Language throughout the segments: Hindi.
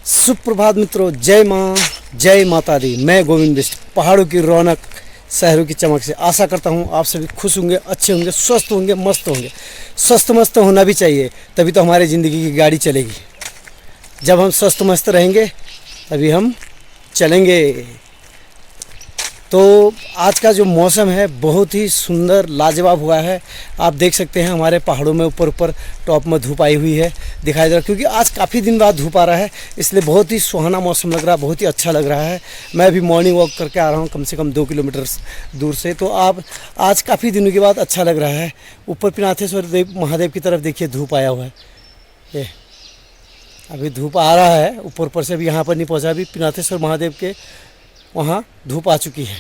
सुप्रभात मित्रों, जय माँ जय माता दी। मैं गोविंद बिष्ट, पहाड़ों की रौनक, शहरों की चमक से आशा करता हूँ आप सभी खुश होंगे, अच्छे होंगे, स्वस्थ होंगे, मस्त होंगे। स्वस्थ मस्त होना भी चाहिए, तभी तो हमारी ज़िंदगी की गाड़ी चलेगी। जब हम स्वस्थ मस्त रहेंगे तभी हम चलेंगे। तो आज का जो मौसम है बहुत ही सुंदर लाजवाब हुआ है। आप देख सकते हैं हमारे पहाड़ों में ऊपर टॉप में धूप आई हुई है, दिखाई दे रहा है, क्योंकि आज काफ़ी दिन बाद धूप आ रहा है, इसलिए बहुत ही सुहाना मौसम लग रहा है, बहुत ही अच्छा लग रहा है। मैं अभी मॉर्निंग वॉक करके आ रहा हूँ कम से कम 2 किलोमीटर दूर से। तो आप आज काफ़ी दिनों के बाद अच्छा लग रहा है। ऊपर पिनाथेश्वर देव महादेव की तरफ देखिए धूप आया हुआ है। ये अभी धूप आ रहा है ऊपर से, अभी यहाँ पर नहीं पहुँचा, अभी पिनाथेश्वर महादेव के वहाँ धूप आ चुकी है।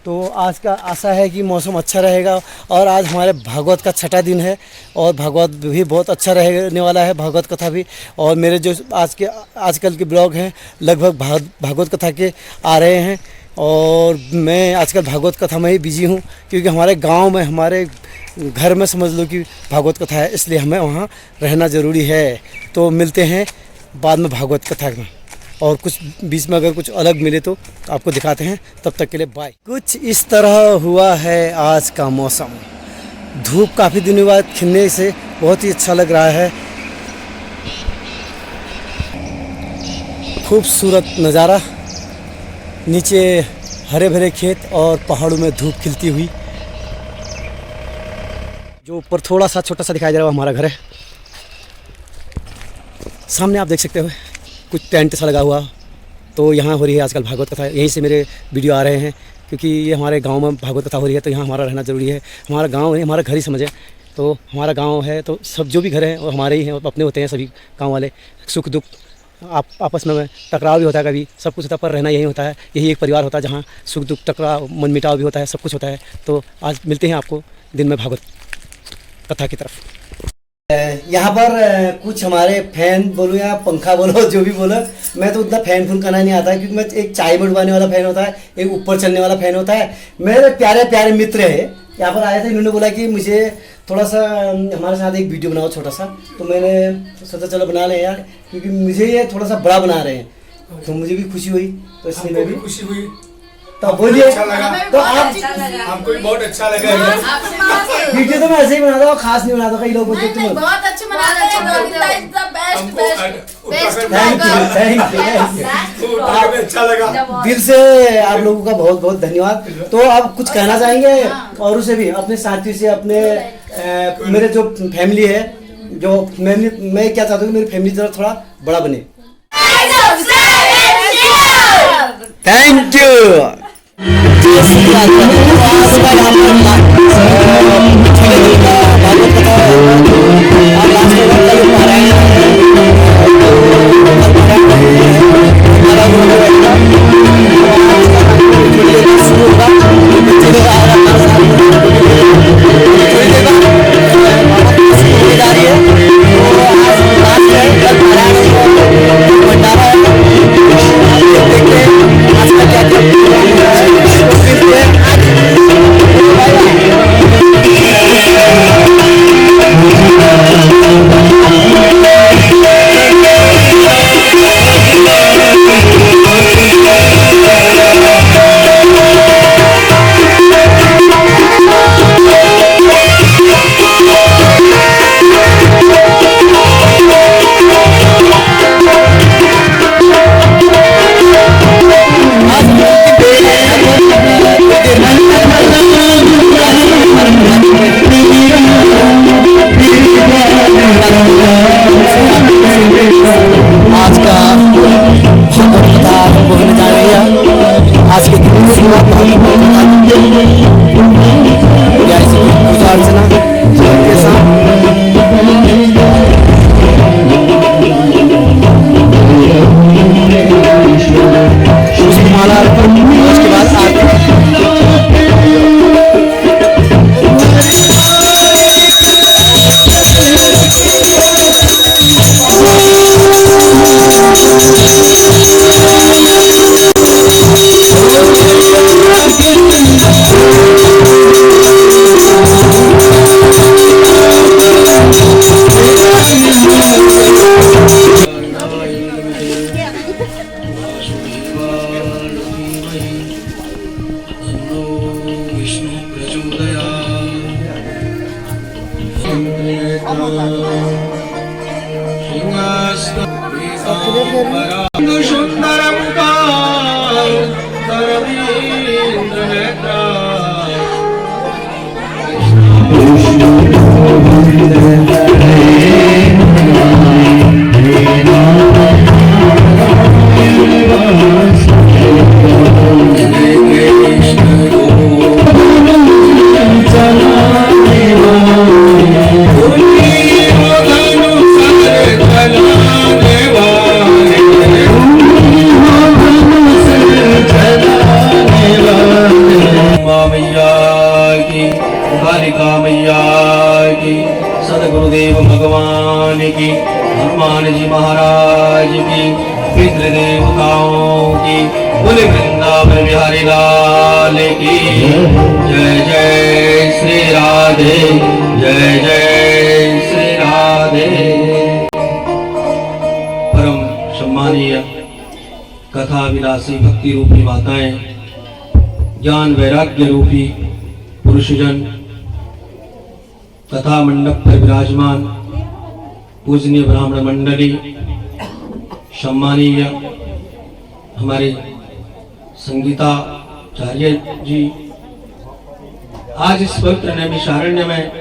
तो आज का आशा है कि मौसम अच्छा रहेगा। और आज हमारे भागवत का छठा दिन है और भागवत भी बहुत अच्छा रहने वाला है, भागवत कथा भी। और मेरे जो आजकल के ब्लॉग हैं लगभग भागवत कथा के आ रहे हैं। और मैं आजकल भागवत कथा में ही बिजी हूँ, क्योंकि हमारे गांव में, हमारे घर में समझ लो कि भागवत कथा है, इसलिए हमें वहाँ रहना ज़रूरी है। तो मिलते हैं बाद में भागवत कथा में, और कुछ बीच में अगर कुछ अलग मिले तो आपको दिखाते हैं। तब तक के लिए बाय। कुछ इस तरह हुआ है आज का मौसम। धूप काफ़ी दिनों बाद खिलने से बहुत ही अच्छा लग रहा है। खूबसूरत नज़ारा, नीचे हरे भरे खेत और पहाड़ों में धूप खिलती हुई। जो ऊपर थोड़ा सा छोटा सा दिखाई दे रहा है वो हमारा घर है। सामने आप देख सकते हो कुछ टेंट सा लगा हुआ, तो यहाँ हो रही है आजकल भागवत कथा। यहीं से मेरे वीडियो आ रहे हैं, क्योंकि ये हमारे गांव में भागवत कथा हो रही है, तो यहाँ हमारा रहना ज़रूरी है। हमारा गांव है, हमारा घर ही समझे। तो हमारा गांव है तो सब जो भी घर हैं वो हमारे ही हैं, अपने होते हैं सभी गांव वाले। सुख दुख आपस में टकराव भी होता है, कभी सब कुछ होता है, पर रहना यही होता है। यही एक परिवार होता है जहाँ सुख दुख, टकराव, मन मिटाव भी होता है, सब कुछ होता है। तो आज मिलते हैं आपको दिन में भागवत कथा की तरफ। यहाँ पर कुछ हमारे फैन बोलो या पंखा बोलो, जो भी बोलो, मैं तो उतना फैन करना नहीं आता है, क्योंकि मैं एक चाय बढ़वाने वाला फैन होता है, एक ऊपर चलने वाला फैन होता है। मेरे प्यारे प्यारे मित्र है यहाँ पर आए थे, इन्होंने बोला कि मुझे थोड़ा सा हमारे साथ एक वीडियो बनाओ छोटा सा। तो मैंने सोचा चलो बना लें यार, क्योंकि मुझे ये थोड़ा सा बड़ा बना रहे हैं, तो मुझे भी खुशी हुई, तो इसलिए मैं भी खुशी हुई। तो बोलिए। तो आप हमको भी बहुत अच्छा लगा। वीडियो तो मैं ऐसे ही बनाता हूँ, खास नहीं बनाता। कई लोग बोलते तुम बहुत अच्छे अच्छा लगा। दिल से आप लोगों का बहुत बहुत धन्यवाद। तो आप कुछ कहना चाहेंगे और उसे भी अपने साथी से, अपने मेरे जो फैमिली है, जो मैं क्या चाहता हूँ कि मेरी फैमिली जरा थोड़ा बड़ा बने। Thank you. सुंदरम करवींद्र नेत्रा सदगुरुदेव भगवान की, हनुमान जी महाराज की, पितृ देवताओं की, बोले वृंदावन बिहारी लाल की जय जय श्री राधे, जय जय श्री राधे। परम सम्मानीय कथा विलासी भक्ति रूपी माताएं, ज्ञान वैराग्य रूपी पुरुषजन, कथा मंडप पर विराजमान पूजनीय ब्राह्मण मंडली, सम्मानीय हमारे संगीताचार्य जी, आज इस पवित्र नैमिषारण्य में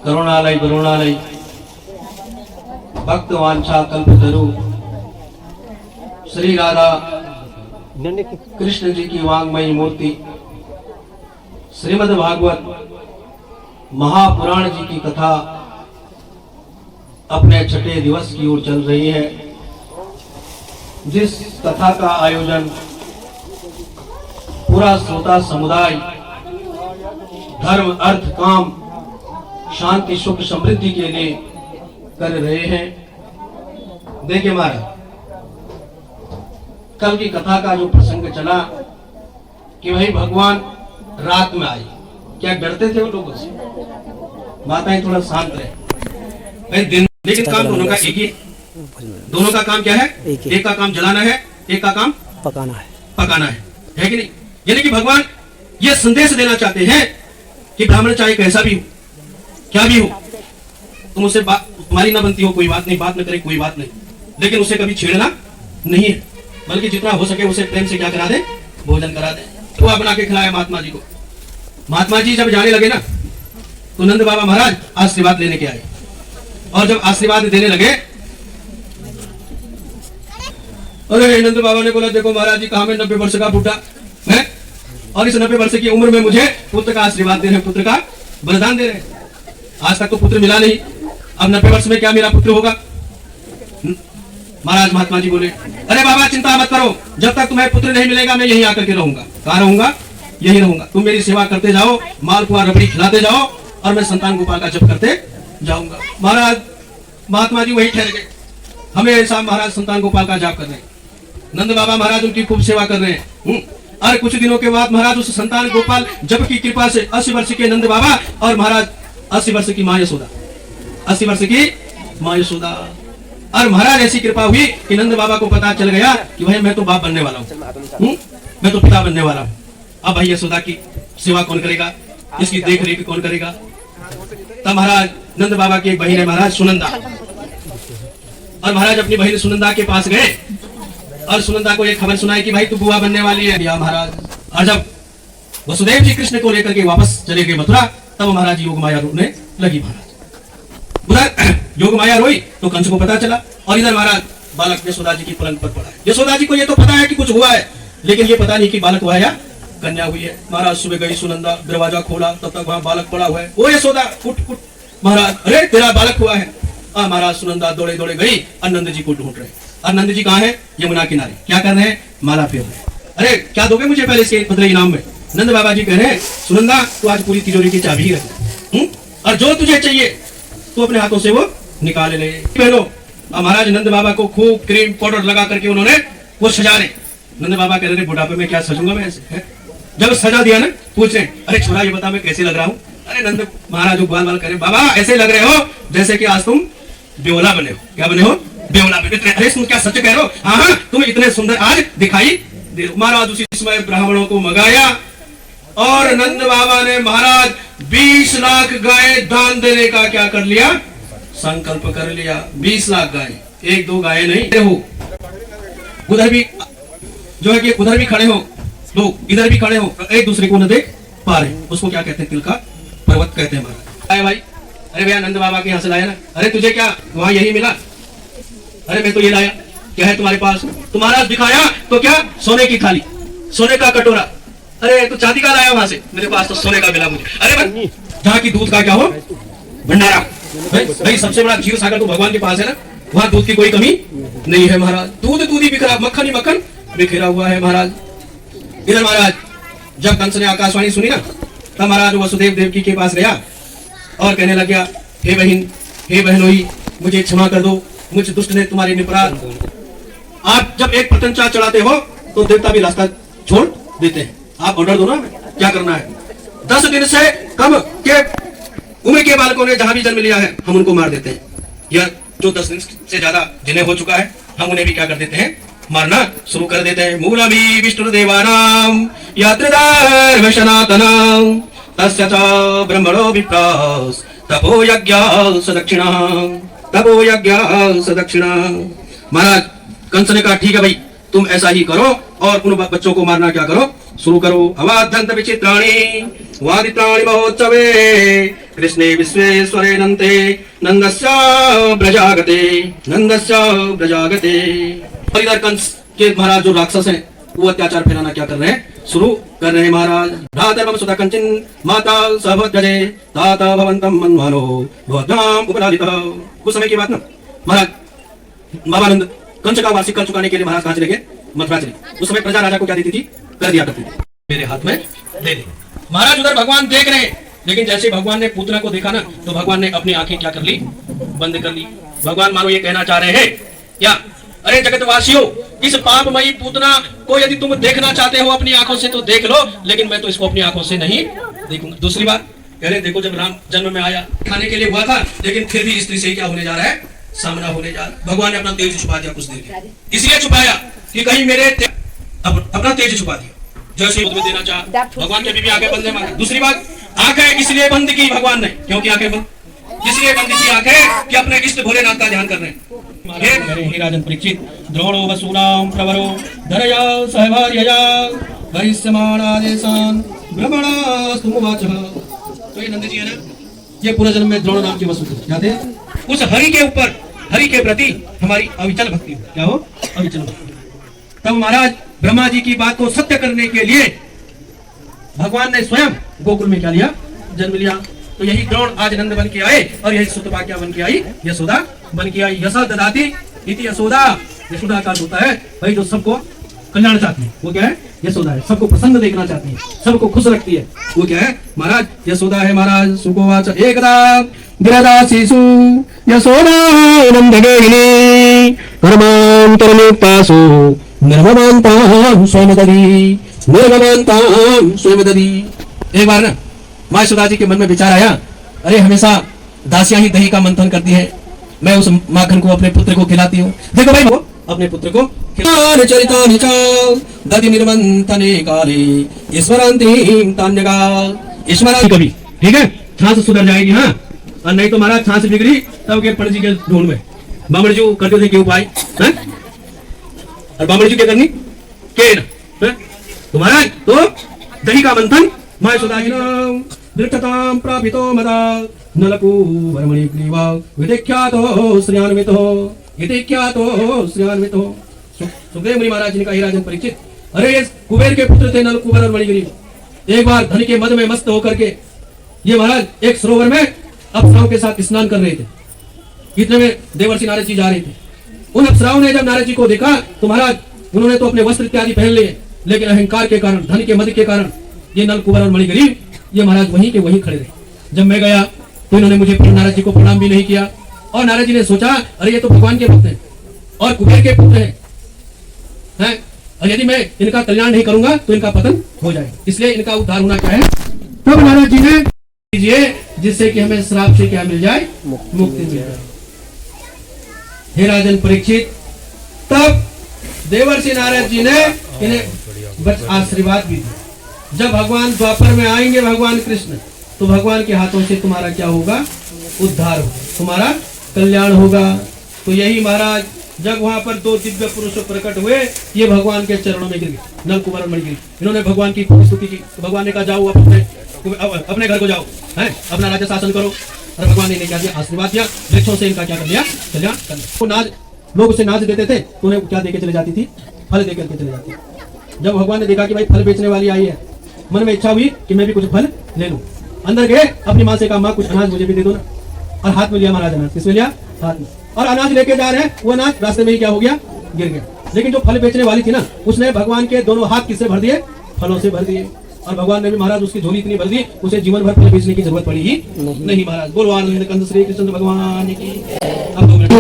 करुणालय वरुणालय भक्त वांछा कल्पतरु श्री राधा कृष्ण जी की वांगमयी मूर्ति श्रीमद् भागवत महापुराण जी की कथा अपने छठे दिवस की ओर चल रही है। जिस कथा का आयोजन पूरा श्रोता समुदाय धर्म अर्थ काम शांति सुख समृद्धि के लिए कर रहे हैं। देखिए महाराज, कल की कथा का जो प्रसंग चला कि वही भगवान रात में आए, क्या डरते थे वो लोगों से? माताएं थोड़ा शांत रहे दिन, लेकिन काम दोनों का एक ही, दोनों का काम क्या है? एक का काम जलाना है, एक का काम पकाना है, है कि नहीं? यानी कि भगवान ये संदेश देना चाहते हैं कि ब्राह्मण चाहे कैसा भी हो, क्या भी हो, तुम उससे तुम्हारी ना बनती हो कोई बात नहीं, बात न करे कोई बात नहीं, लेकिन उसे कभी छेड़ना नहीं है, बल्कि जितना हो सके उसे प्रेम से क्या करा दे, भोजन करा दे। तो बना के खिलाया महात्मा जी को। महात्मा जी जब जाने लगे ना, तो नंद बाबा महाराज आशीर्वाद लेने के आए, और जब आशीर्वाद देने लगे, अरे नंद बाबा ने बोला, देखो महाराज जी, कहा मैं 90 वर्ष का बूढ़ा है, और इस 90 वर्ष की उम्र में मुझे पुत्र का आशीर्वाद दे रहे, पुत्र का वरदान दे रहे। आज तक तो पुत्र मिला नहीं, अब 90 वर्ष में क्या मेरा पुत्र होगा? महाराज महात्मा जी बोले, अरे बाबा चिंता मत करो, जब तक तुम्हें पुत्र नहीं मिलेगा मैं यहीं आकर के रहूंगा। कहाँ रहूंगा? यही रहूंगा। तुम मेरी सेवा करते जाओ, मालपुआ रबड़ी खिलाते जाओ, और मैं संतान गोपाल का जप करते जाऊंगा। महाराज महात्मा जी वही ठहर गए, हमेशा महाराज संतान गोपाल का जाप कर रहे हैं। नंद बाबा महाराज उनकी खूब सेवा कर रहे हैं। और कुछ दिनों के बाद महाराज उस संतान गोपाल जप की कृपा से 80 वर्ष के नंद बाबा और महाराज 80 वर्ष की माँ यशोदा, 80 वर्ष की माँ यशोदा, और महाराज ऐसी कृपा हुई कि नंद बाबा को पता चल गया कि भाई मैं तो बाप बनने वाला हूँ, मैं तो पिता बनने वाला हूँ। अब भाई यशोदा की सेवा कौन करेगा, इसकी देख रेख कौन करेगा? तब महाराज नंद बाबा की एक बहन है महाराज सुनंदा, और महाराज अपनी बहन सुनंदा के पास गए और सुनंदा को एक खबर सुनाई कि भाई तू बुआ बनने वाली है। या महाराज, और जब वसुदेव जी कृष्ण को लेकर के वापस चले गए मथुरा, तब महाराज योग माया रोने लगी। महाराज उधर योग माया रोई तो कंस को पता चला, और इधर महाराज बालक यशोदा जी की पलंग पर पड़ा है। यशोदा जी को ये तो पता है कि कुछ हुआ है, लेकिन ये पता नहीं कि बालक हुआ है या कन्या हुई है। महाराज सुबह गई सुनंदा, दरवाजा खोला, तब तक वहां बालक पड़ा हुआ है। ओ यशोदा उठ उठ, महाराज अरे तेरा बालक हुआ है। महाराज सुनंदा दौड़े दौड़े गई, आनंद जी को ढूंढ रहे। आनंद जी कहाँ है? यमुना किनारे। क्या कर रहे हैं? माला फेर रहे। अरे क्या दोगे मुझे पहले इसके बदले इनाम में? नंद बाबा जी कह रहे हैं, सुनंदा तू आज पूरी तिजोरी की चाबी रख, और जो तुझे चाहिए तू अपने हाथों से वो निकाल ले। पहनो। महाराज नंद बाबा को खूब क्रीम पाउडर लगा करके उन्होंने वो सजा रहे। नंद बाबा कह रहे बुढ़ापे में क्या सजूंगा मैं ऐसे? जब सजा दिया ना, पूछ रहे, अरे छोरा ये बता मैं कैसे लग रहा हूँ? अरे नंद महाराज ग्वाल वाल करे, बाबा ऐसे लग रहे हो जैसे कि आज तुम बेवला बने हो। क्या बने हो? बेवला बने। अरे तुम क्या सच कह रहे हो? हाँ तुम इतने सुंदर आज दिखाई दे रहे हो। महाराज उसी समय ब्राह्मणों को मंगाया, और नंद बाबा ने महाराज 20 लाख गाय दान देने का क्या कर लिया? संकल्प कर लिया। 20 लाख गाय, एक दो गायें नहीं हो, उधर भी जो है कि उधर भी खड़े हो लोग, इधर भी खड़े हो, एक दूसरे को न देख पा रहे, उसको क्या कहते हैं? तिल का पर्वत कहते हैं महाराज। आए भाई, अरे भैया नंद बाबा के यहाँ से लाया ना, अरे तुझे क्या वहां यही मिला? अरे मैं तो ये लाया, क्या है तुम्हारे पास? तुम्हारा दिखाया तो क्या? सोने की थाली, सोने का कटोरा। अरे तू चांदी का लाया वहां से? मेरे पास तो सोने का मिला मुझे। अरे जहाँ की दूध का क्या हो भंडारा। भाई सबसे बड़ा क्षीर सागर तो भगवान के पास है ना, वहां दूध की कोई कमी नहीं है महाराज। दूध दूध ही बिखरा, मक्खन ही मक्खन बिखरा हुआ है महाराज। इधर महाराज जब कंस ने आकाशवाणी सुनी ना, तब महाराज वसुदेव देवकी के पास गया और कहने लग गया, हे बहन, हे बहनोई, मुझे क्षमा कर दो, मुझ दुष्ट ने तुम्हारे निपराध। आप जब एक प्रत्यंचा चढ़ाते हो तो देवता भी रास्ता छोड़ देते हैं। आप ऑर्डर दो ना, क्या करना है। 10 दिन से कम के उम्र के बालकों ने जहां भी जन्म लिया है हम उनको मार देते हैं। यह जो 10 दिन से ज्यादा जिन्हें हो चुका है हम उन्हें भी क्या कर देते हैं? मारना शुरू कर देते हैं। मूलमी विष्णु देवानाम यात्रिदार्व सनातनम तस्य च ब्रह्मणो विप्रास तपो यज्ञ सदक्षिणा, तपो यज्ञ सदक्षिणा। महाराज कंस ने कहा ठीक है भाई, तुम ऐसा ही करो और उन बच्चों को मारना क्या करो शुरू करो। अवाधंत विचित्राणि वादित्राणि महोत्सवे कृष्णे विश्वेश्वरे नन्ते नंदस्य ब्रजागते, नंदस्य ब्रजागते। और इधर कंस के महाराज जो राक्षस हैं वो अत्याचार फैलाना क्या कर रहे हैं? शुरू कर रहे हैं महाराज। भ्रातर्वं सुता कंचिन माता सहवद्गजे ताता भवन्तम मन्वानो भवद्भ्याम उपलादितः। कुछ समय की बात ना महाराज बाबानंद कंस का वार्षिक कर चुकाने के लिए महाराज कहाँ चले गए? मथुरा चले। उस समय प्रजा राजा को क्या देती थी? कर दिया करती थी, मेरे हाथ में दे दे। महाराज उधर भगवान देख रहे हैं, लेकिन जैसे भगवान ने पूतना को देखा ना तो भगवान ने अपनी आंखें क्या कर ली? बंद कर ली। भगवान मानो ये कहना चाह रहे हैं क्या? अरे जगतवासियों, इस पापमयी पूतना को यदि तुम देखना चाहते हो अपनी आंखों से तो देख लो, लेकिन मैं तो इसको अपनी आंखों से नहीं देखूंगा। दूसरी बात कह रहे देखो, जब राम जन्म में आया खाने के लिए हुआ था, लेकिन फिर भी स्त्री से क्या होने जा रहा है? सामना होने जा रहा है। भगवान ने अपना तेज छुपा दिया कुछ देर के, इसलिए छुपाया कि कहीं मेरे अपना तेज छुपा दिया। जैसे युद्ध में देना चाह भगवान के भी आंखें बंद मांगे। दूसरी बात, आंखें इसलिए बंद की भगवान ने, क्योंकि आंखें बंद इसलिए बंद की आंखें कि अपने इष्ट भोलेनाथ का ध्यान कर रहे हैं। हे राजन परीक्षित, द्रोणो वसूनाम प्रवरो धरया सहभार्यया वरिष्यमाणादेशान ब्रह्मणास्तुमुवाचः। तो ये नंद जी है ना, ये पूरा जन्म में द्रोण नाम की वसु थे। उस हरि के ऊपर, हरि के प्रति हमारी अविचल भक्ति हो। क्या हो? अविचल भक्ति। तब महाराज ब्रह्मा जी की बात को सत्य करने के लिए भगवान ने स्वयं गोकुल में क्या लिया? जन्म लिया। तो यही द्रोण आज नंद बन के आए और यही सुतपा क्या बन के आई? यशोदा बन के आई। यशा ददाती इति यशोदा। यशोदा का होता है भाई जो सबको कल्याण चाहती है, वो क्या है? यशोदा है। सबको प्रसन्न देखना चाहती है, सबको खुश रखती है, वो क्या है? महाराज यशोदा है। महाराज सुकोवाच एकदा विरदासीसु यशोदा नंदगेहिनी परमान्तरमुक्तासु निर्ममान्तां स्वयंददी, निर्ममान्तां स्वयंददी। एक बार ना माँ यशोदा जी के मन में विचार आया, अरे हमेशा दासियां ही दही का मंथन करती है, मैं उस माखन को अपने पुत्र को खिलाती हूँ। देखो भाई वो अपने पुत्र को चरितानि च दधि निर्मंथने काले ईश्वरांतिं तान्यगा। ईश्वरांति कभी ठीक है छाछ सुधर जाएगी, हाँ, और नहीं तो महाराज छाछ बिगड़ी तब के पंडित जी के ढूंढ में बामण जी करते थे के उपाय, और बामण जी क्या करनी के ना तो महाराज तो दही का मंथन माँ यशोदा दृष्टतां प्रापितो मदा नलकू वरमणि ग्रीवा विदेख्यातो श्रियान्वितो, विदेख्यातो श्रियान्वितो। सुखदेव मुनि महाराज ने कहा, हे राजन परीक्षित, अरे ये कुबेर के पुत्र थे नलकूबर और मणिग्रीव। एक बार धन के मद में मस्त होकर के ये महाराज एक सरोवर में अप्सराओं के साथ स्नान कर रहे थे। इतने में देवर्षि नारद जी जा रहे थे। उन अप्सराओं ने जब नारद जी को देखा तो महाराज उन्होंने तो अपने वस्त्र इत्यादि पहन लिए, लेकिन अहंकार के कारण, धन के मद के कारण ये नलकुबर और मणिग्रीव ये महाराज वहीं के वहीं खड़े रहे। जब मैं गया तो इन्होंने मुझे नारद जी को प्रणाम भी नहीं किया, और नारद जी ने सोचा अरे ये तो भगवान के भक्त हैं और कुबेर के पुत्र हैं, और यदि मैं इनका कल्याण नहीं करूंगा तो इनका पतन हो जाएगा, इसलिए इनका उद्धार होना क्या है। तब नारद जी ने कीजिए जिससे कि हमें श्राप से क्या मिल जाए? मुक्ति मिल जाए। हे राजन परीक्षित, तब देवर्षि नारद जी ने इन्हें आशीर्वाद भी दिया। जब भगवान द्वापर में आएंगे भगवान कृष्ण, तो भगवान के हाथों से तुम्हारा क्या होगा? उद्धार होगा, तुम्हारा कल्याण होगा। तो यही महाराज जब वहां पर दो दिव्य पुरुष प्रकट हुए, ये भगवान के चरणों में गिर गए, नल कुमार मणि गिरी। इन्होंने भगवान की स्तुति की। भगवान ने कहा जाओ अपने घर को जाओ, है अपना राज्य शासन करो। और भगवान ने क्या दिया? आशीर्वाद दिया। वृक्षों से इनका क्या कर दिया? कल्याण कर दिया। वो नाज, लोग उसे नाज देते थे तो उन्हें क्या देके चले जाती थी? फल देकर के चले जाती थी। जब भगवान ने देखा कि भाई फल बेचने वाली आई है, मन में इच्छा हुई कि मैं भी कुछ फल ले लूं। अंदर गए, अपनी माँ से कहा माँ कुछ अनाज मुझे भी दे दो ना। और हाथ में लिया महाराज अनाज। किसमें लिया? हाथ में। और अनाज लेके जा रहे हैं, वो अनाज रास्ते में ही क्या हो गया? गिर गया। लेकिन जो फल बेचने वाली थी ना, उसने भगवान के दोनों हाथ किससे भर दिए? फलों से भर दिए। और भगवान ने भी महाराज उसकी झोली इतनी भर दी, उसे जीवन भर फल बेचने की जरूरत पड़ी ही नहीं महाराज। बोलो आनंद कंद श्री कृष्ण भगवान की। अब 2 मिनट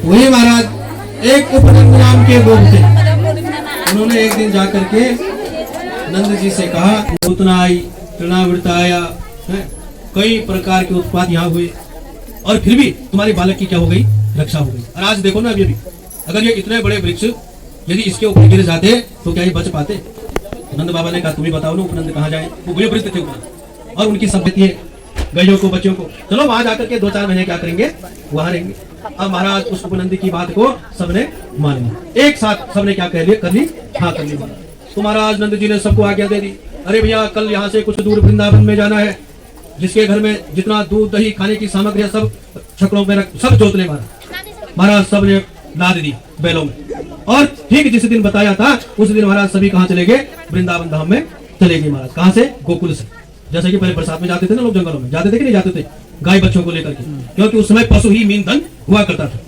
वही महाराज एक उपनंद नाम के गोप थे। उन्होंने एक दिन जाकर के नंद जी से कहा, नूतनाई तृणावृताया, कई प्रकार के उत्पाद यहाँ हुए और फिर भी तुम्हारे बालक की क्या हो गई? रक्षा हो गई। और आज देखो ना, अभी अगर ये इतने बड़े वृक्ष यदि इसके ऊपर गिर जाते तो क्या ये बच पाते? नंद बाबा ने कहा तुम्हें बताओ ना उपनंद कहाँ जाए। वो बुरे वृद्ध थे उपनंद, और उनकी संपत्ति है गायों को, बच्चों को। चलो वहां जाकर के 2-4 महीने क्या करेंगे? वहां रहेंगे। अब महाराज उस उपनंद की बात को सबने मान लिया। एक साथ सबने क्या कर ली? हाँ कर ली। तो महाराज नंद जी ने सबको आज्ञा दे दी, अरे भैया कल यहाँ से कुछ दूर वृंदावन में जाना है, जिसके घर में जितना दूध दही खाने की सामग्री है सब छकड़ों में रख, सब जोत ले मारा। महाराज सबने लाद दी बैलों में। और ठीक जिस दिन बताया था उस दिन महाराज सभी कहाँ चले गए? वृंदावन धाम में चले गए महाराज। कहाँ से? गोकुल से। जैसे कि पहले बरसात में जाते थे ना लोग, जंगलों में जाते थे कि नहीं जाते थे? गाय बच्चों को लेकर के, क्योंकि उस समय पशु ही मीन धन हुआ करता था।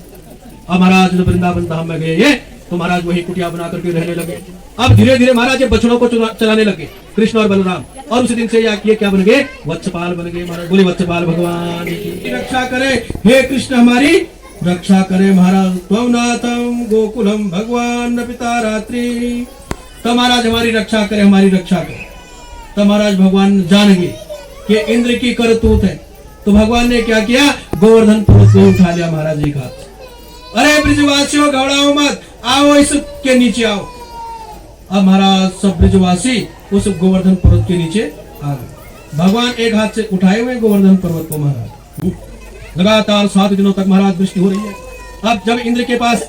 अब महाराज जब वृंदावन धाम में गए ये, तो महाराज वही कुटिया बना करके रहने लगे। अब धीरे धीरे महाराज ये बछड़ों को चलाने लगे, कृष्ण और बलराम। और उस दिन से ये क्या बन गए? वत्सपाल बन गए महाराज। बोले वत्सपाल भगवान की रक्षा करे, हे कृष्ण हमारी रक्षा करे महाराज। त्वं नाथं गोकुलम भगवान पिता रात्रि। तो महाराज हमारी रक्षा करे, हमारी रक्षा करे। तो महाराज भगवान जान गए कि इंद्र की करतूत है, तो भगवान ने क्या किया? गोवर्धन पर्वत को उठा लिया महाराज जी का। अरे ब्रिजवासियों घबराओ मत, आओ इसके नीचे आओ। अब महाराज सब ब्रिजवासी उस गोवर्धन पर्वत के नीचे आ गए। भगवान एक हाथ से उठाए हुए गोवर्धन पर्वत को महाराज। लगातार 7 दिनों तक महाराज वृष्टि हो रही है। अब जब इंद्र के पास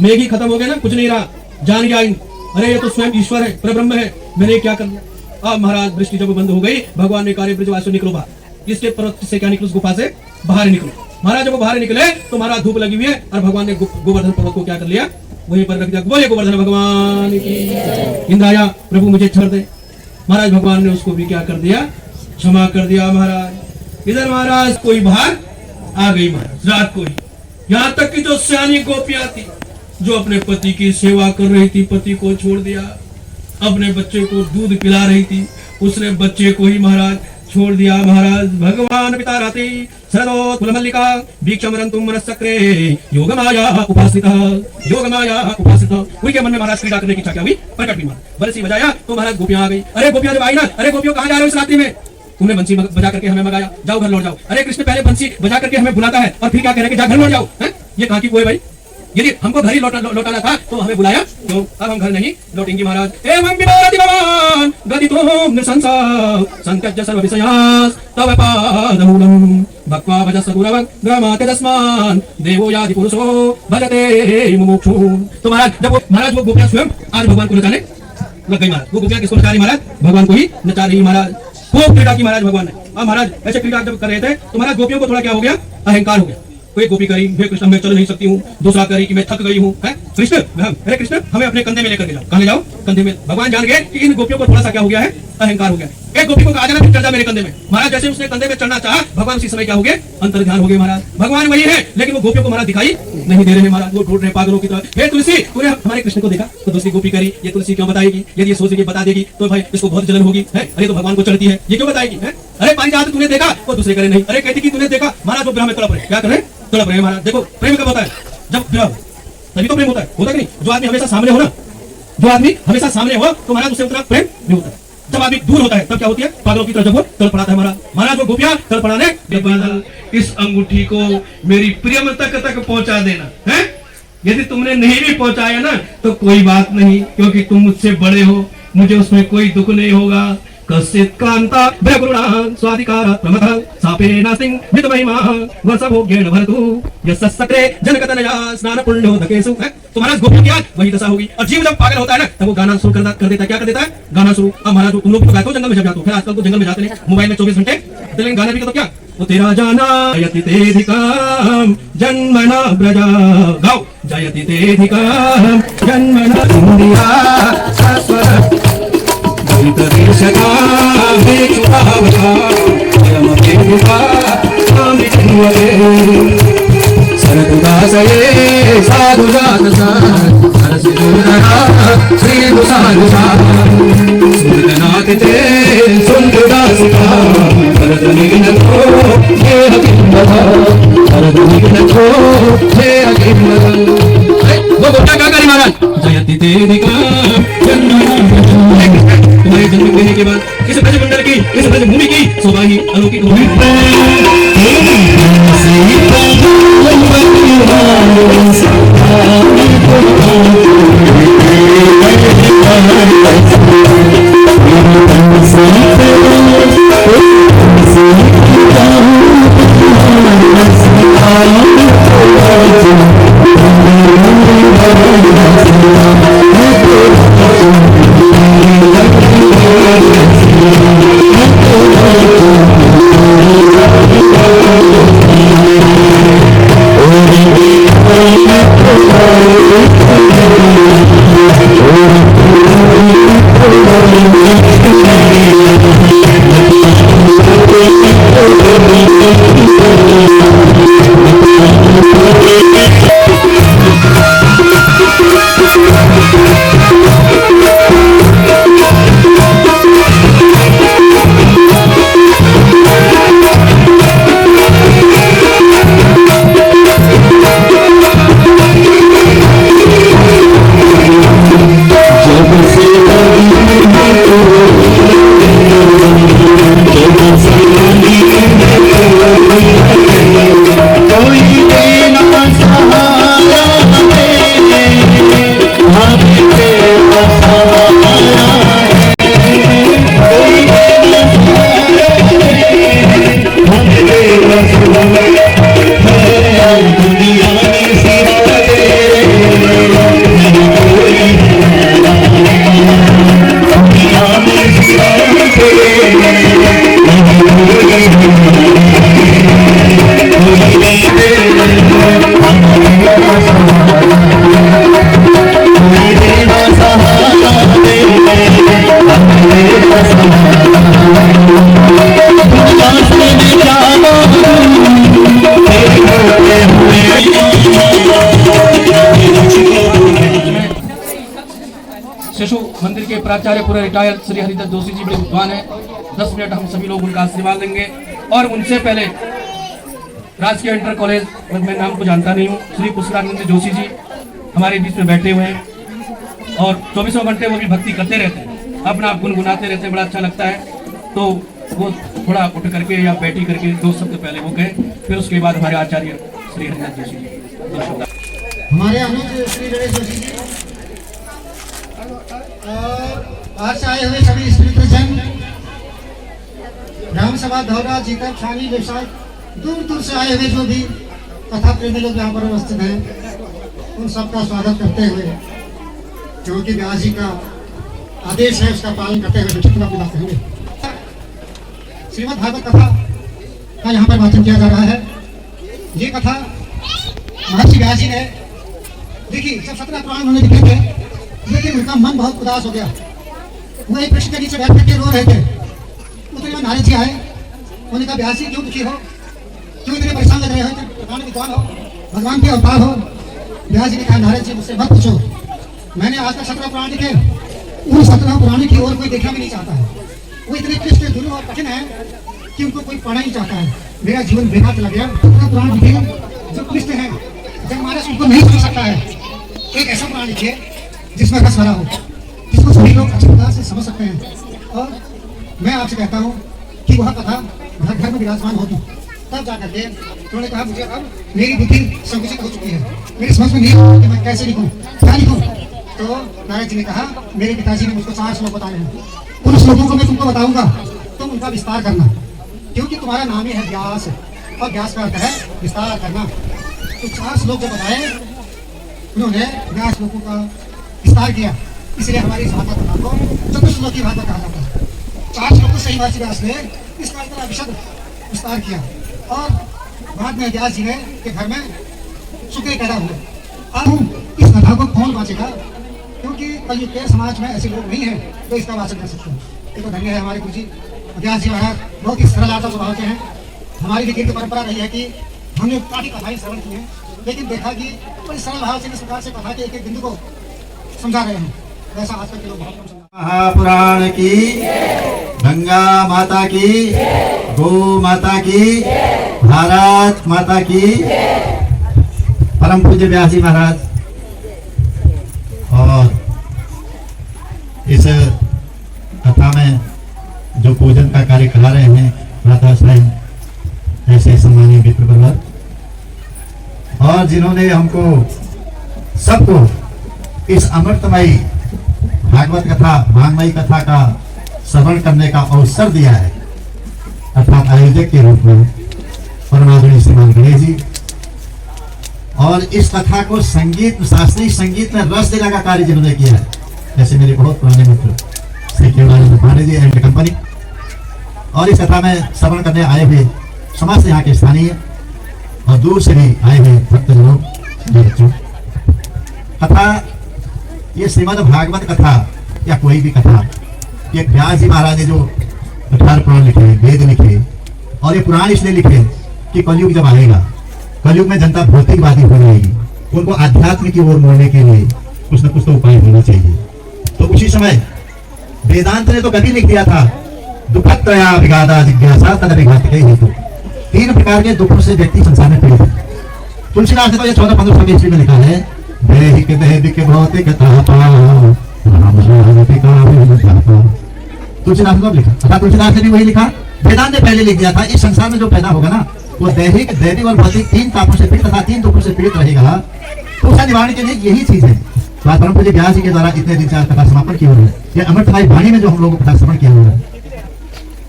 मेघ ही खत्म हो गया ना, कुछ नहीं रहा, जान गया इंद्र, अरे ये तो स्वयं ईश्वर है, परब्रह्म है, मैंने क्या कर लिया। अब महाराज वृष्टि जब बंद हो गई, भगवान ने कहा ब्रिजवासियों निकलो बाहर। इसके पर्वत से क्या निकलो? उस गुफा से बाहर निकलो। महाराज जब वो बाहर निकले तो महाराज धूप लगी हुई है, और भगवान ने गोवर्धन पर्वत को क्या कर लिया? वहीं पर रख दिया। बोले गोवर्धन भगवान की। इंद्र आया, प्रभु मुझे छोड़ दे। महाराज भगवान ने उसको भी क्या कर दिया? क्षमा कर दिया महाराज। इधर महाराज कोई बाहर आ गई महाराज रात को ही। यहाँ तक कि जो सियानी गोपियां थी, जो अपने पति की सेवा कर रही थी, पति को छोड़ दिया, अपने बच्चे को दूध पिला रही थी, उसने बच्चे को ही महाराज छोड़ दिया महाराज। भगवान पिता राते शरदोत्फुल्ल मल्लिका भिक्षमरन्तुं मनस्सक्रे योगमाया उपासितः योगमाया उपासितः। उनके मन में महाराज क्रीड़ा करने की इच्छा क्या हुई? प्रकट हुई महाराज। बंसी बजाया तो महाराज गोपियां आ गई। अरे गोपियां जब आई ना, अरे गोपियों कहाँ जा रहे हो इस रात्रि में? तुमने बंसी बजा करके हमें मगाया, जाओ घर लौट जाओ। अरे कृष्ण पहले बंसी बजा करके हमें बुलाता है और फिर क्या कह रहे हैं कि जा घर लौट जाओ। ये कहाँ की वो है भाई? यदि हमको घर ही लौटाना था तो हमें बुलाया, तो अब हम घर नहीं लौटेंगे महाराज। एवं विनोदति भवान् गदितुं निसंसा संत्यज्य सर्व विषयास् तव पादमूलम् भक्त्वा भजस्व गुरवं ग्रामात् तस्मान् देवो यादि पुरुषो भजते मुमुक्षुम्। तो महाराज वो गोपियां स्वयं आज भगवान को नचाने लग गई महाराज। वो गोपियां किसको नचा रही महाराज? भगवान को ही नचा रही महाराज। खूब क्रीड़ा की महाराज भगवान ने। अब महाराज ऐसे क्रीड़ा जब कर रहे थे तो महाराज गोपियों को थोड़ा क्या हो गया, अहंकार हो गया। कोई गोपी करी, हे कृष्ण मैं चल नहीं सकती हूँ, दूसरा करी कि मैं थक गई हूँ, कृष्ण अरे कृष्ण हमें अपने कंधे में लेकर के जाओ। कहाँ ले जाओ? कंधे में। भगवान जान गए कि इन गोपियों को थोड़ा सा क्या हो गया है, अहंकार हो गया है। एक गोपी को कहा जाना फिर चढ़ जा मेरे कंधे में। महाराज जैसे उसने कंधे में चढ़ना चाहा, भगवान उसी समय क्या हो गए, अंतर ध्यान हो गए। महाराज भगवान वही है लेकिन वो गोपियों को महाराज दिखाई नहीं दे रहे महाराज, वो ढूंढ रहे पागलों की तरह। हे तुलसी तूने हमारे कृष्ण को देखा तो दूसरी गोपी करी, ये तुलसी क्यों बताएगी? यदि ये सोच के बता देगी तो भाई इसको बहुत जलन होगी है। अरे तो भगवान को चढ़ती है, ये क्यों बताएगी है? अरे पारिजात तूने देखा, वो दूसरे करे नहीं। अरे कहती कि तूने देखा। महाराज वो विरह में तड़प रहे, क्या करे, तड़प रहे महाराज। देखो प्रेम कब होता है, जब विरह हो, तभी तो प्रेम होता है कि नहीं? जो आदमी हमेशा सामने हो ना, जो आदमी हमेशा सामने हो तो महाराज उससे उतना प्रेम नहीं होता है। जब आदमी दूर होता है तब क्या होती है, पागलों की तरह जब वो तड़पड़ाता है महाराज। महाराज वो गोपियां तड़पड़ाने बादल इस अंगूठी को मेरी प्रियमता तक पहुंचा देना है। यदि तुमने नहीं भी पहुंचाया ना तो कोई बात नहीं, क्योंकि तुम मुझसे बड़े हो, मुझे उसमें कोई दुख नहीं होगा। कश्चित् कांता ब्रह्मगुणाः स्वाधिकारा प्रमथः सापेन सिंह मितमहिमा वर्षभोग्येन भरतु यस्सक्रे जनकतनया स्नानपुण्योदकेषु। तो महाराज गोपियों की आज वही दशा होगी। और जीव जब पागल होता है ना तब वो गाना शुरू कर देता है। क्या कर देता है? गाना शुरू। अब महाराज तुम लोग तो गाते हो जंगल में जब जाते हो, फिर आजकल तो जंगल में जाते नहीं, मोबाइल में 24 घंटे चलेंगे गाना भी। तो क्या वो तेरा जाना जयति तेधिकाम जन्मना ब्रजा, गाओ जयति तेधिकाम जन्मना इंदिया शाश्वत सरदुदासये साधु जात श्री सुरनाथ ते सुंदरदासिका भरतनीन को ये हकीमत भरतनीन को ये हकीमत। वो गोटा क्या करी महाराज? जयति तेधिका तुम्हारे जन्म देने के बाद इस ब्रजमंडल की, इस ब्रजभूमि की शोभा ही अलौकिक होगी। शिशु मंदिर के प्राचार्य पूरे रिटायर्ड श्री हरिदास जोशी जी बड़े विद्वान है। 10 मिनट हम सभी लोग उनका आशीर्वाद लेंगे। और उनसे पहले राजकीय इंटर कॉलेज, मैं नाम को जानता नहीं हूँ, श्री पुष्करानंद जोशी जी हमारे बीच में बैठे हुए हैं और 24 घंटे वो भी भक्ति करते रहते हैं, अपना आप गुनगुनाते रहते हैं, बड़ा अच्छा लगता है। तो वो थोड़ा उठ करके या बैठी करके 2 शब्द पहले वो गए, फिर उसके बाद हमारे आचार्य श्री हरिदास जोशी जी, हमारे अनुज श्री गणेश जोशी जी और आज से आए हुए सभी स्मृतजन, ग्राम सभा धौरा, जीकर, छानी, व्यवसाय, दूर दूर से आए हुए जो भी कथा प्रेमी लोग यहाँ पर उपस्थित हैं, उन सबका स्वागत करते हुए, क्योंकि व्यास जी का आदेश है उसका पालन करते हुए विदा करेंगे। श्रीमद् भागवत कथा का यहाँ पर वाचन किया जा रहा है। ये कथा महर्षि व्यास जी ने देखिए, जब 17 पुराण उन्होंने लिखे थे, लेकिन उनका मन बहुत उदास हो गया। वो एक वृक्ष के नीचे बैठ करके रो रहे थे। उतने में नारद जी आए। उन्होंने कहा, व्यास जी क्यों दुखी हो, क्यों इतने परेशान लग रहे हो, भगवान विद्वान हो, भगवान के अवतार हो। व्यास जी ने कहा, नारद जी मुझसे मत पूछो, मैंने आज तक 17 पुराण लिखे, उन 17 पुराण की ओर कोई देखना भी नहीं चाहता है। वो इतने क्लिष्ट दुर्लभ और कठिन है कि उनको कोई पढ़ना नहीं चाहता है। मेरा जीवन बेकार चला गया। 17 पुराण लिखे जो क्लिष्ट है, जनमानस उनको नहीं समझ सकता है। एक ऐसा पुराण लिखिए जिसमें रस भरा हो, जिसको सभी लोग अच्छी तरह से समझ सकते हैं। और मैं आपसे कहता हूँ कि वह कथा घर घर में विराजमान होगी, तब जा करके उन्होंने कहा, मुझे अब मेरी बुद्धि संकुचित हो चुकी है, मेरी समझ में नहीं आ कि मैं कैसे लिखूं, क्या लिखूं। तो नारद जी ने कहा, मेरे पिताजी ने मुझको 4 श्लोक बताए हैं, उन श्लोकों को मैं तुमको बताऊंगा, तुम उनका विस्तार करना, क्योंकि तुम्हारा नाम ही है व्यास, और व्यास का अर्थ है विस्तार करना। तो 4 श्लोक जो बताए उन्होंने व्यास श्लोकों का विस्तार किया, इसलिए हमारी इस भागवत कथा को चतुश्लोकी भागवत कहा जाता है। 4 श्लोकों से ही महर्षि व्यास ने इसका इतना विशद विस्तार किया, और बाद में व्यास जी ने के घर में सुखे पैदा हुए। अब इस कथा को कौन वाचेगा, क्योंकि कलयुग के समाज में ऐसे लोग नहीं हैं जो इसका वाचन कर सकते हैं। ये तो धन्य है हमारे गुरु जी व्यास जी महाराज, बहुत ही सरल आदर स्वभाव के हैं। हमारी भी कीर्ति परंपरा रही है कि हमने काफी कथाएं श्रवण की हैं, लेकिन देखा कि बड़ी सरल भाव से इस प्रकार से कथा के एक एक बिंदु को समझा रहे हैं, वैसा आजकल के लोग बहुत कम समझा। महापुराण की, गंगा माता की, गौ माता की, भारत माता की, परम पूज्य व्यास जी महाराज। और इस कथा में जो पूजन का कार्य करा रहे हैं राधा साईं, ऐसे सम्मानीय मित्र वर्ग, और जिन्होंने हमको सबको इस अमृतमयी भागवत कथा, भागमयी कथा का श्रवण करने का अवसर दिया है, अर्थात आयोजक के रूप में परमादरणीय श्रीमान गणेश जी, और इस कथा को संगीत, शास्त्रीय संगीत में रस देने का कार्य जिन्होंने किया है, जैसे मेरे बहुत पुराने मित्र श्री केवलानंद पांडे जी एंड कंपनी, और इस कथा में श्रवण करने आए हुए समाज से यहाँ के स्थानीय और दूर से भी आए हुए भक्तजनों, बच्चों। कथा, ये श्रीमद् भागवत कथा या कोई भी कथा, ये व्यास जी महाराज ने जो 18 पुराण लिखे, वेद लिखे, और ये पुराण इसलिए लिखे कि कलयुग जब आएगा, कलयुग में जनता भौतिकवादी हो जाएगी, उनको आध्यात्म की ओर मोड़ने के लिए कुछ न कुछ तो उपाय होना चाहिए। तो उसी समय वेदांत ने तो कभी लिख दिया था, दुखत्रया विघाता जिज्ञासा तदभिघातके हेतु, 3 प्रकार के दुखों से व्यक्ति संसार में पीड़ित है। तुलसीदास ने तो ये 14-15 ईस्वी में लिखा है, देहिक दैहिक भौतिक तापा, तुलसीदास ने लिखा, अर्थात तुलसीदास ने भी वही लिखा, वेदांत ने पहले लिख दिया था। इस संसार में जो पैदा होगा ना, वो दैहिक, दैविक और भौतिक 3 तापों से पीड़ित तथा 3 दुखों से पीड़ित रहेगा। तो उसका निवारण के लिए यही चीज है। तो आज परम पूज्य व्यास जी के द्वारा इतने दिन से आज कथा समापन किया हुआ है, ये अमृतमयी वाणी में जो हम लोगों को कथा श्रवण किया हुआ है,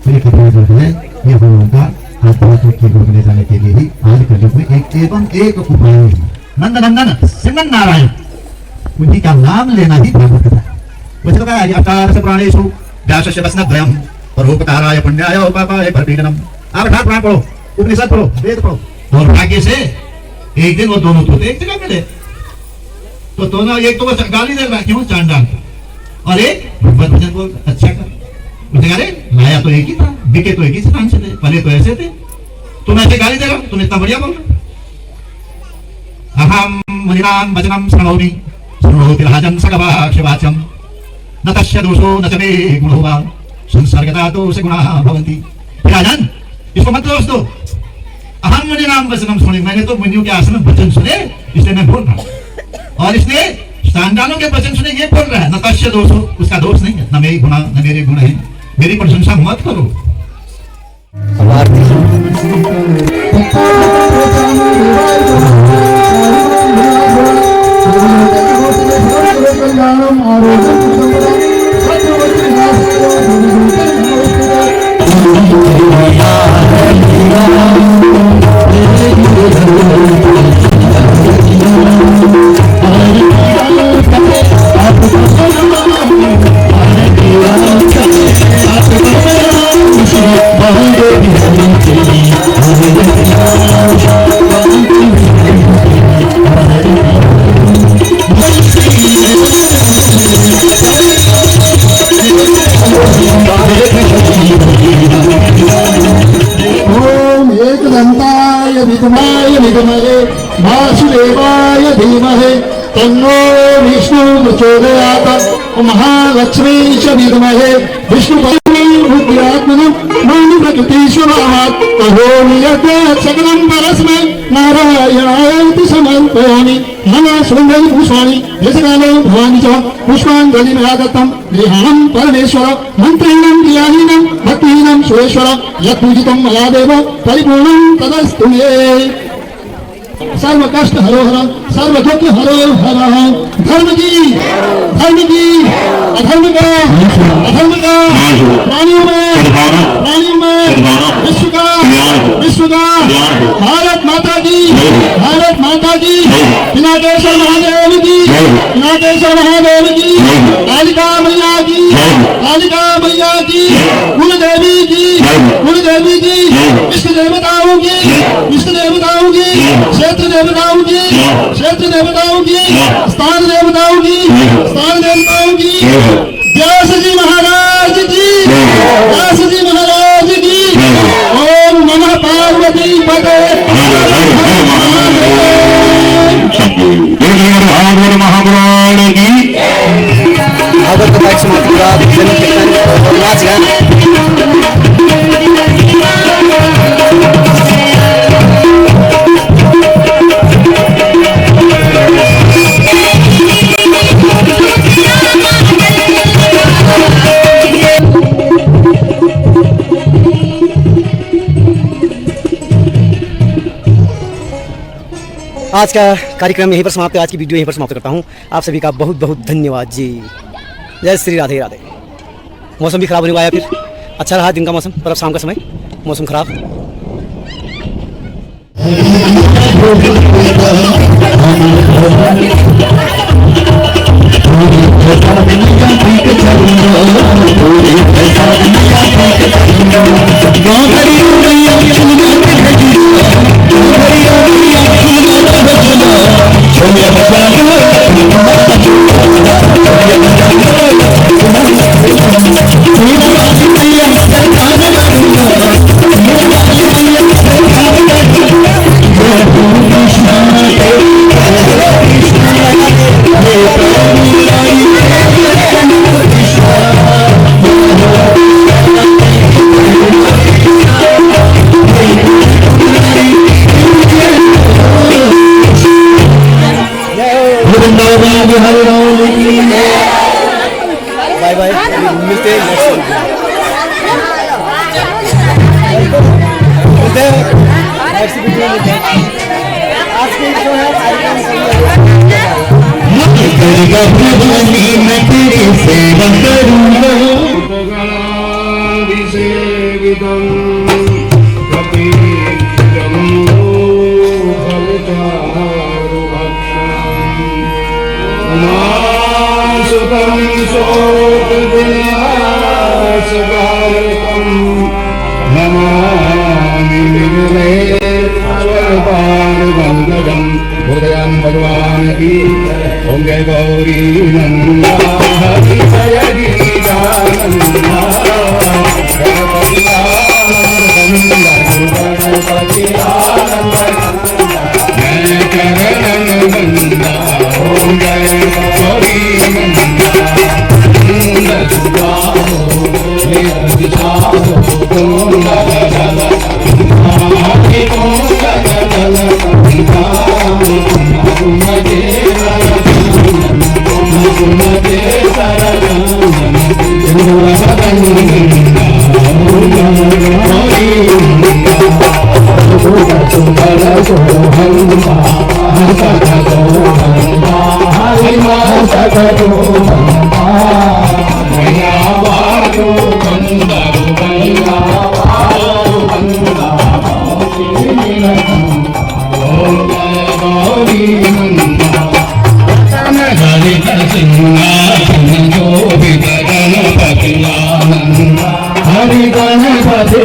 तो ये कथा जो है ये हम लोगों का आध्यात्मिक की ओर ले जाने के लिए ही आज कलयुग में एक एवं एक उपाय है। नंद नंदन सिमन नारायण, उन्हीं का नाम लेना ही भागवत कथा है। वैसे तो कहा अष्टादश पुराणेषु व्यासस्य वचनद्वयम् परोपकाराय पुण्याय पापाय प्रतिदिनम्। आप 18 पुराण पढ़ो, उपनिषद पढ़ो, वेद पढ़ो, और भाग्य से एक दिन वो दोनों तोते एक जगह मिले। तो दोनों, एक तो वो गाली दे रहा है, क्यों, चांडाल, और एक भगवत भजन बोल अच्छा कर। उसने कहा, लाया तो एक ही था, बिके तो एक ही स्थान से थे, पले तो ऐसे थे, तुम ऐसे गाली दे रहे हो, तुम इतना बढ़िया बोल रहे। अहम मुनिनां वचनं शृणोमि शृणोति राजन् सगवाक्षवाच्यं, न तस्य दोषो न च मे गुणो वा संसर्गता दोष गुणाः भवन्ति। राजन, इसको मत दोष दो। अहम मुनिनां वचनं सुने, मैंने तो मुनियों के आश्रम में वचन सुने, इसलिए मैं बोल रहा हूँ, और इसने चांडालों के वचन सुने, ये बोल रहा है। न तस्य दोषो, उसका दोष नहीं है, न मेरी गुणा, न मेरे गुण है, मेरी प्रशंसा मत करो। बहुत वासुदेवाय धीमहि तन्नो विष्णु प्रचोदयात् महालक्ष्मी च विद्महे विष्णुपत्नीभूत्यात्मनं मानुप्रकृतिस्वभावात् करोमि यद् सकलं परस्मै नारायणायति समर्पयामि नमः सुगन्धपुष्पाणि यशकाले भवानि च पुष्पाञ्जलिमयादत्तं गृहाणं परमेश्वर मन्त्रेणं क्रियाहीनं भक्तिहीनं सुरेश्वर यत्पूजितं मया देव परिपूर्णं तदस्तु मे सर्व कष्ट हरो हर सर्व दुख हरो हर धर्म की अधर्म का प्राणियों में विश्व का भारत माता की पिनाकेश्वर महादेव की कालिका मैया की कुलदेवी की इष्ट देवताओं की क्षेत्र देवताओं की स्थान देवताओं की व्यास जी महाराज की ओम नमः पार्वती पते महापुराण की भागवत कथा की समाप्ति के बाद जन्म कीर्तन और नाच गान आज का कार्यक्रम यहीं पर समाप्त है। आज की वीडियो यहीं पर समाप्त करता हूँ। आप सभी का बहुत बहुत धन्यवाद जी। जय श्री राधे राधे। मौसम भी खराब होने वाला है, फिर अच्छा रहा दिन का मौसम, पर अब शाम का समय मौसम खराब। बाय बाय, मिलते हैं नेक्स्ट वीडियो में। आज के जो है भगवान की ओम जय गौरी नंदा हरि जय गीतानंदा गणपति आनंद जय चरण नंदा ओम जय गौरी नंदा हरि गणपति